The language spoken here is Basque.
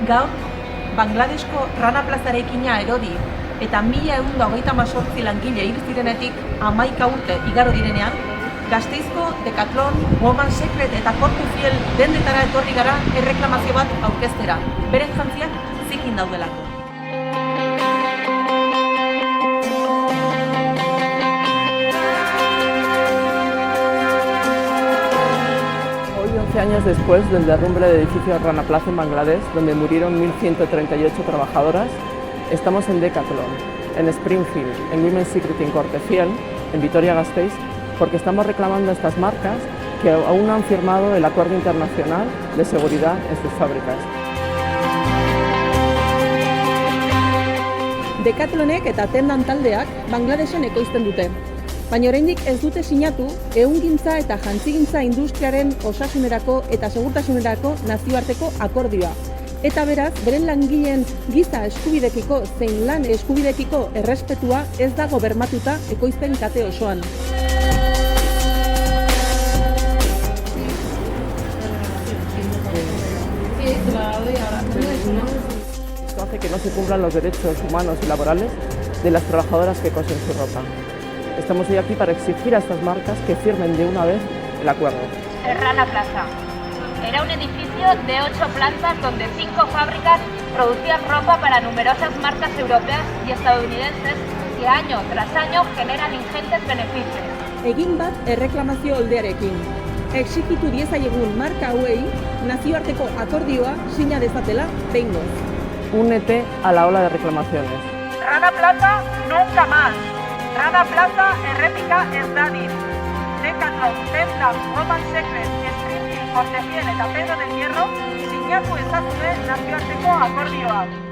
Gaur, Bangladesko Rana Plazarekina erori eta 1128 langile hil zirenetik 11 urte igaro direnean, Gasteizko Decathlon, Women's Secret eta Corte Fiel dendetara etorri gara erreklamazio bat aurkeztera, beren jantziak zikin daudelako. Hoy, 11 años después del derrumbe del edificio Rana Plaza en Bangladesh, donde murieron 1.138 trabajadoras, estamos en Decathlon, en Springfield, en Women's Secret y en Corte Fiel, en Vitoria-Gasteiz, porque estamos reclamando a estas marcas que aún no han firmado el Acuerdo Internacional de Seguridad en sus fábricas. Decathlonek eta Tendan taldeak Bangladesen ekoizten dute. Baina oraindik ez dute sinatu ehungintza eta jantzigintza industriaren osasunerako eta segurtasunerako nazioarteko akordioa. Eta beraz, beren langileen giza eskubidekiko zein lan eskubidekiko errespetua ez dago bermatuta ekoizpen kate osoan. Esto hace que no se cumplan los derechos humanos y laborales de las trabajadoras que cosen su ropa. Estamos hoy aquí para exigir a estas marcas que firmen de una vez el acuerdo. El Rana Plaza era un edificio de 8 plantas donde 5 fábricas producían ropa para numerosas marcas europeas y estadounidenses que año tras año generan ingentes beneficios. Egin bat erreklamazio oldearekin. Exigitu diezaiegun marka hauei nazioarteko akordioa sina dezatela behingoz. Únete a la ola de reclamaciones. Rana Plaza, nunca más! Rana Plaza errepika ez dadin. Decathlon, Tendan, Women's Secret, Springfield, Corte Fiel eta Pedro del Hierro sinatu ezazue nazioarteko akordioa.